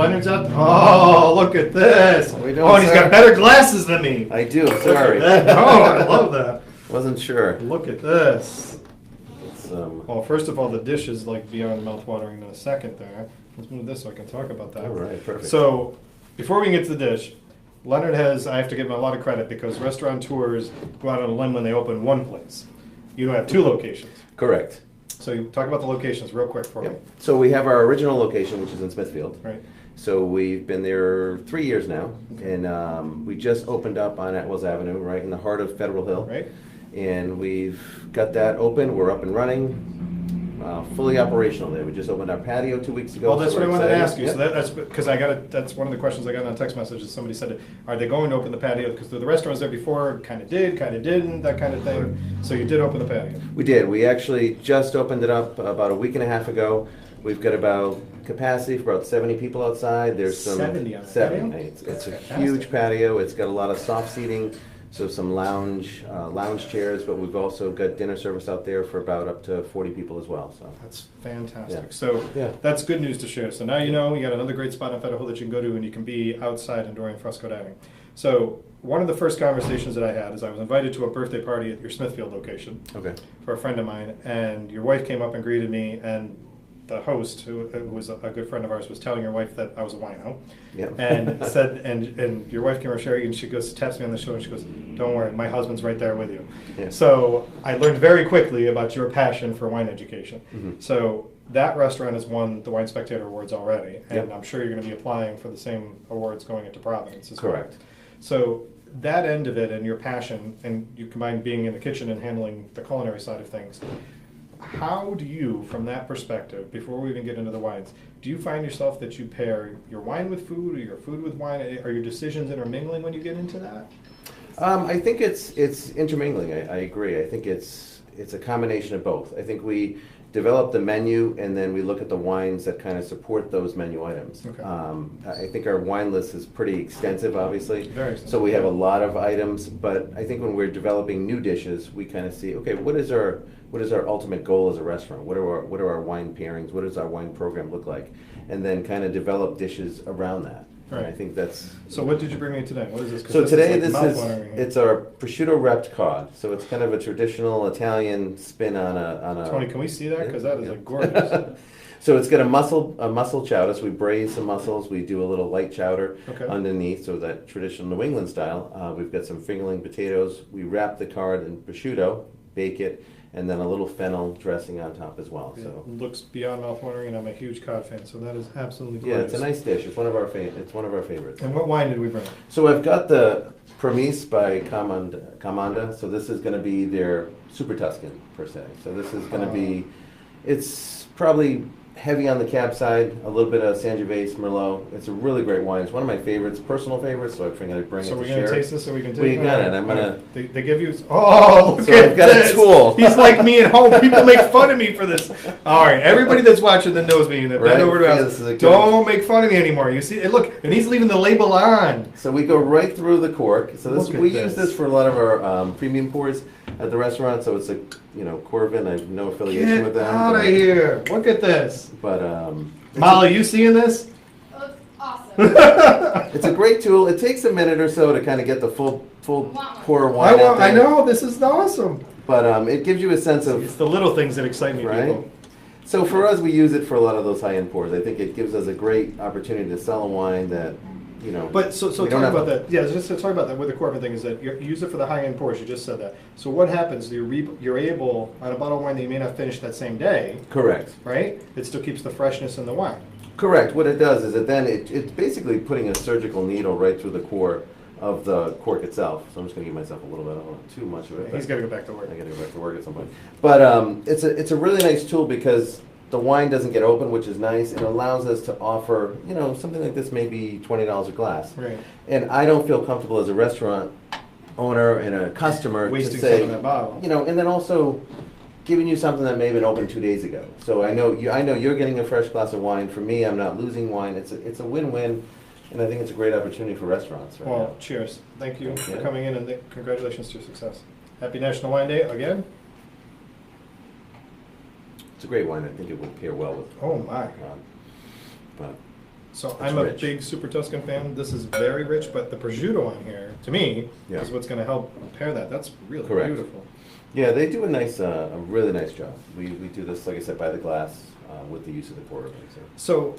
Leonard's out. Oh, look at this. We don't, Oh, and he's got better glasses than me. I do, sorry. Oh, I love that. Wasn't sure. Look at this. It's, Well, first of all, the dish is like beyond mouth-watering in a second there. Let's move this so I can talk about that. all right, perfect. So, before we can get to the dish, Leonard has, I have to give him a lot of credit because restaurateurs go out on a limb when they open one place. You have 2 locations. Correct. So you talk about the locations real quick for me. Yep. So we have our original location, which is in Smithfield. Right. So we've been there 3 years now, and we just opened up on Atwells Avenue, right in the heart of Federal Hill. Right. And we've got that open. We're up and running, fully operational there. We just opened our patio 2 weeks ago. Well, that's so what I we're wanted to excited. ask you. Yep. So that's because that's one of the questions I got on a text message. Is somebody said, are they going to open the patio? Because the restaurant was there before, kind of did, kind of didn't, that kind of thing. So you did open the patio. We did. We actually just opened it up about a week and a half ago. We've got about capacity for about 70 people outside. There's some 70 on the 70. patio? It's a Fantastic. huge patio. It's got a lot of soft seating, so some lounge chairs. But we've also got dinner service out there for about up to 40 people as well. So That's fantastic. Yeah. So Yeah. that's good news to share. So now you know you got another great spot in Federal Hill that you can go to, and you can be outside enjoying fresco dining. So one of the first conversations that I had is I was invited to a birthday party at your Smithfield location okay. for a friend of mine, and your wife came up and greeted me, and the host, who was a good friend of ours, was telling your wife that I was a wino, Yep. and said, and your wife came over sharing, and she goes, taps me on the shoulder, and she goes, "Don't worry, my husband's right there with you." Yeah. So I learned very quickly about your passion for wine education. Mhm. So that restaurant has won the Wine Spectator Awards already, and Yep. I'm sure you're going to be applying for the same awards going into Providence as well. Correct. So that end of it and your passion, and you combine being in the kitchen and handling the culinary side of things, how do you, from that perspective, before we even get into the wines, do you find yourself that you pair your wine with food or your food with wine? Are your decisions intermingling when you get into that? I think it's intermingling. I agree. I think it's a combination of both. I think we develop the menu and then we look at the wines that kind of support those menu items. Okay. I think our wine list is pretty extensive, obviously. Very extensive. So we have a lot of items, but I think when we're developing new dishes, we kind of see, okay, what is our ultimate goal as a restaurant? What are our wine pairings? What does our wine program look like? And then kind of develop dishes around that. Right. And I think that's. So what did you bring me today? What is this? 'Cause So today is like this is mouth-watering. it's our prosciutto wrapped cod. So it's kind of a traditional Italian spin on a. Tony, can we see that? Because that is Yeah. like gorgeous. So it's got a mussel chowder. So we braise some mussels. We do a little light chowder Okay. underneath, so that traditional New England style. We've got some fingerling potatoes. We wrap the cod in prosciutto, bake it, and then a little fennel dressing on top as well. So It looks beyond mouth-watering, and I'm a huge cod fan, so that is absolutely yeah, gorgeous. it's a nice dish. It's one of our favorites. And what wine did we bring? So I've got the Permise by Comanda. So this is going to be their Super Tuscan per se. So this is going to be, it's probably heavy on the cab side, a little bit of Sangiovese, Merlot. It's a really great wine. It's one of my favorites, personal favorites. So I figured I'd bring So it we're to gonna share. taste this, so we can take Well, you got it. I'm gonna. They give you. Oh, look So at I've got a this. tool. He's like me at home. People make fun of me for this. All right, everybody that's watching that knows me, that Right? bend over to Yeah, us. this is a good- Don't make fun of me anymore. You see, look, and he's leaving the label on. So we go right through the cork. So this Look at we this. use this for a lot of our premium pours at the restaurant. So it's a Coravin. I have no affiliation Get with them. out of here! Look at this. But Molly, you seeing this? Looks awesome. it's a great tool. It takes a minute or so to kind of get the full pour of I wine out there. I know. This is awesome. But it gives you a sense It's of the little things that excite me, right. people. So for us, we use it for a lot of those high-end pours. I think it gives us a great opportunity to sell a wine that But so we talk don't have about that. Yeah, just to talk about that with the Coravin thing is that you use it for the high-end pours. You just said that. So what happens? You're able on a bottle of wine that you may not finish that same day, Correct. right? It still keeps the freshness in the wine. Correct. What it does is that then it's basically putting a surgical needle right through the core of the cork itself. So I'm just going to give myself a little bit. I don't want too much of it. He's got to go back to work. I got to go back to work at some point. But it's a really nice tool because the wine doesn't get open, which is nice. It allows us to offer, something like this may be $20 a glass. Right. And I don't feel comfortable as a restaurant owner and a customer Wasting to say, some of that bottle. and then also giving you something that may have been open 2 days ago. So I know you're getting a fresh glass of wine. For me, I'm not losing wine. It's a win-win, and I think it's a great opportunity for restaurants right Well, now. cheers. Thank you for Yeah. coming in, and congratulations to your success. Happy National Wine Day again. It's a great wine. I think it would pair well with Oh my. but So It's I'm a rich. big Super Tuscan fan. This is very rich, but the prosciutto on here, to me, Yeah. is what's going to help pair that. That's really Correct. beautiful. Yeah, they do a really nice job. We do this, like I said, by the glass with the use of the Coravin. So,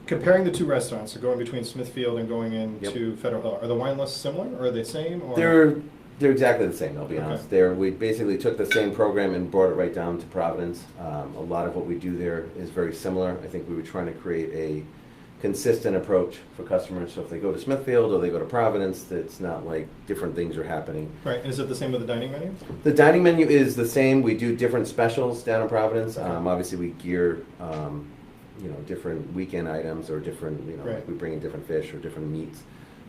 comparing the two restaurants, so going between Smithfield and going into Yep. Federal Hill, are the wine lists similar, or are they same? Or? They're exactly the same. I'll be Okay. honest. We basically took the same program and brought it right down to Providence. A lot of what we do there is very similar. I think we were trying to create a consistent approach for customers. So if they go to Smithfield or they go to Providence, it's not like different things are happening. Right, and is it the same with the dining menu? The dining menu is the same. We do different specials down in Providence. Okay. Obviously, we gear, different weekend items or different, Right. like we bring in different fish or different meats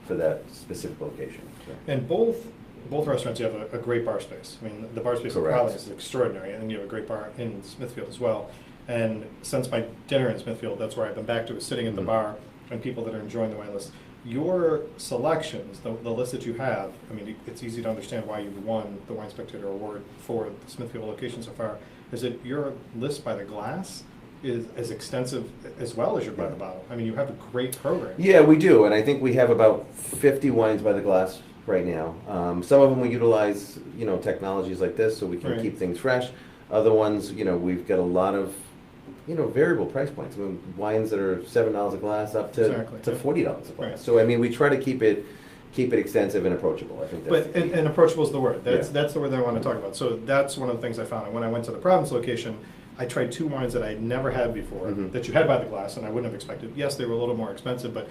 for that specific location. So. And both restaurants, you have a great bar space. I mean, the bar space in Correct. Providence is extraordinary, and then you have a great bar in Smithfield as well. And since my dinner in Smithfield, that's where I've been back to, is sitting at the Mhm. bar and people that are enjoying the wine list. Your selections, the list that you have, I mean, it's easy to understand why you've won the Wine Spectator Award for the Smithfield location so far. Is it your list by the glass is as extensive as well as your by the bottle? I mean, you have a great program. Yeah, we do, and I think we have about 50 wines by the glass right now. Some of them we utilize, technologies like this so we can Right. keep things fresh. Other ones, we've got a lot of, variable price points. I mean, wines that are $7 a glass up to, Exactly. to $40 a glass. Right. So I mean, we try to keep it extensive and approachable. I think that's But, the key. and approachable is the word. That's, Yeah. that's the word that I want to talk about. So that's one of the things I found. And when I went to the Providence location, I tried two wines that I had never had before, Mhm. that you had by the glass, and I wouldn't have expected. Yes, they were a little more expensive, but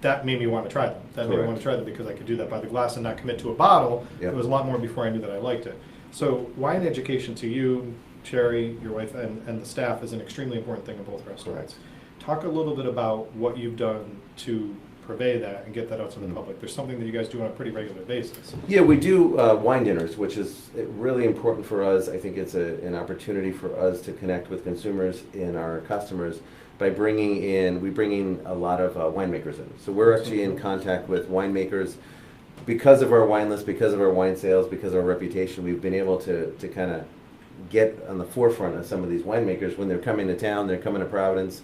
that made me want to try them. That made me Correct. want to try them because I could do that by the glass and not commit to a bottle. Yep. It was a lot more before I knew that I liked it. So wine education to you, Sherry, your wife, and the staff is an extremely important thing in both restaurants. Talk a little bit about what you've done to purvey that and get that out to the Mhm. public. There's something that you guys do on a pretty regular basis. Yeah, we do wine dinners, which is really important for us. I think it's an opportunity for us to connect with consumers and our customers by we bring in a lot of winemakers in. So we're actually in contact with winemakers. Because of our wine list, because of our wine sales, because of our reputation, we've been able to kind of get on the forefront of some of these winemakers when they're coming to town, they're coming to Providence,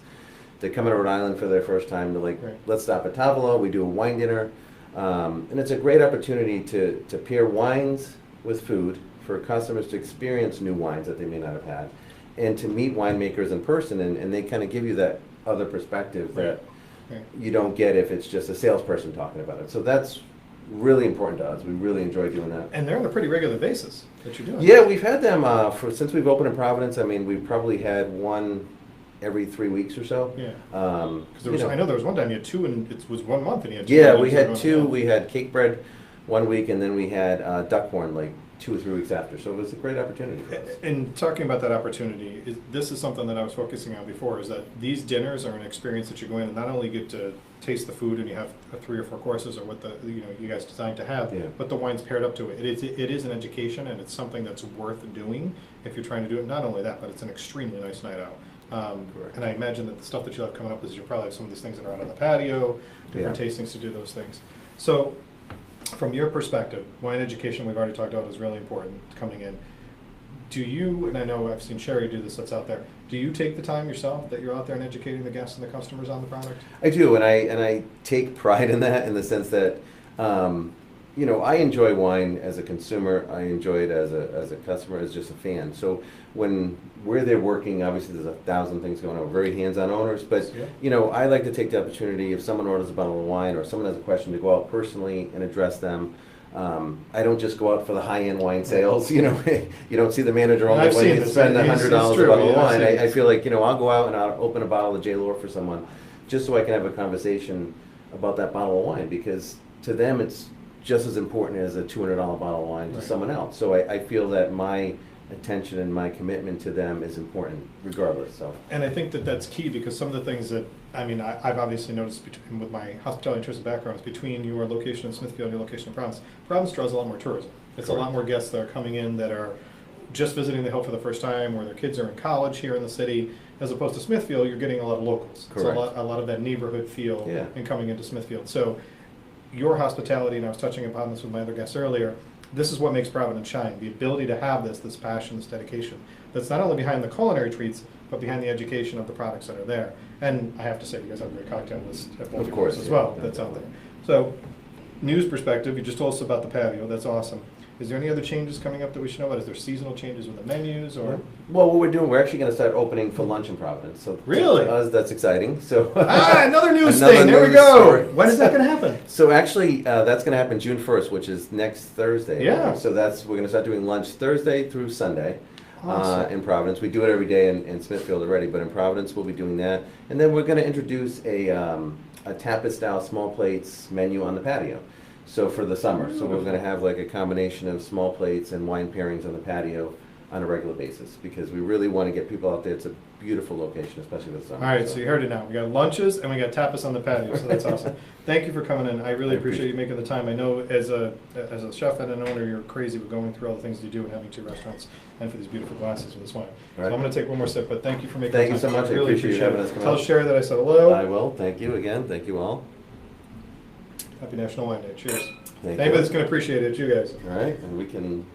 they come to Rhode Island for their first time, they're like, Right. let's stop at Tavolo, we do a wine dinner. And it's a great opportunity to pair wines with food for customers to experience new wines that they may not have had, and to meet winemakers in person, and they kind of give you that other perspective that Right. you don't get if it's just a salesperson talking about it. So that's really important to us. We really enjoy doing that. And they're on a pretty regular basis that you're doing. Yeah, we've had them since we've opened in Providence. I mean, we've probably had one every 3 weeks or so. Yeah. Um, Because I know there was one time you had two, and it was 1 month, and you had two. Yeah, and we you were had going two. down. We had cake bread 1 week, and then we had duckhorn like 2 or 3 weeks after. So it was a great opportunity for us. And talking about that opportunity, this is something that I was focusing on before, is that these dinners are an experience that you go in and not only get to taste the food and you have 3 or 4 courses or what you guys designed to have, Yeah. but the wine's paired up to it. It is an education, and it's something that's worth doing if you're trying to do it. Not only that, but it's an extremely nice night out. Correct. And I imagine that the stuff that you'll have coming up is you'll probably have some of these things that are out on the patio, different Yeah. tastings to do those things. So, from your perspective, wine education we've already talked about is really important coming in. Do you, and I know I've seen Sherry do this, that's out there, do you take the time yourself that you're out there and educating the guests and the customers on the product? I do, and I take pride in that, in the sense that I enjoy wine as a consumer. I enjoy it as a customer, as just a fan. So when we're there working, obviously there's 1,000 things going on. We're very hands-on owners, but Yeah. I like to take the opportunity if someone orders a bottle of wine or someone has a question to go out personally and address them. I don't just go out for the high-end wine sales. You don't see the manager only I've when seen you this. spend It's $100 a true, bottle of yeah, I've wine. seen I this. feel like I'll go out and I'll open a bottle of J-Lore for someone just so I can have a conversation about that bottle of wine, because to them it's just as important as a $200 bottle of wine to Right. someone else. So I feel that my attention and my commitment to them is important regardless. So And I think that that's key, because some of the things that, I've obviously noticed with my hospitality and tourism background, is between your location in Smithfield and your location in Providence. Providence draws a lot more tourism. It's a lot more guests that are coming in that are just visiting the hill for the first time, or their kids are in college here in the city, as opposed to Smithfield, you're getting a lot of locals. Correct. So a lot of that neighborhood feel Yeah. in coming into Smithfield. So your hospitality, and I was touching upon this with my other guests earlier, this is what makes Providence shine, the ability to have this passion, this dedication. That's not only behind the culinary treats, but behind the education of the products that are there. And I have to say, you guys have a great cocktail list at both Of your course, places as yeah. well, that's out there. So, news perspective, you just told us about the patio, that's awesome. Is there any other changes coming up that we should know about? Is there seasonal changes with the menus, or? Well, what we're doing, we're actually going to start opening for lunch in Providence. So Really? to us, that's exciting. So Another news Another thing, there we news go! story. When is that gonna happen? So actually, that's going to happen June 1st, which is next Thursday. Yeah. So we're going to start doing lunch Thursday through Sunday Awesome. in Providence. We do it every day in Smithfield already, but in Providence we'll be doing that. And then we're going to introduce a tapas-style small plates menu on the patio. So for the summer, so we're going to have like a combination of small plates and wine pairings on the patio on a regular basis, because we really want to get people out there. It's a beautiful location, especially this summer. All right, so you heard it now. We got lunches and we got tapas on the patio, so that's awesome. Thank you for coming in. I really I appreciate appreciate you making the time. I know as a chef and an owner, you're crazy with going through all the things you do and having 2 restaurants and for these beautiful glasses with this wine. So Right. I'm going to take one more sip, but thank you for making Thank the you time. so much. I Really appreciate you having us come Tell out. Sherry that I said hello. I will. Thank you again. Thank you all. Happy National Wine Day. Cheers. Thank Anybody you. that's going to appreciate it, you guys. All right, and we can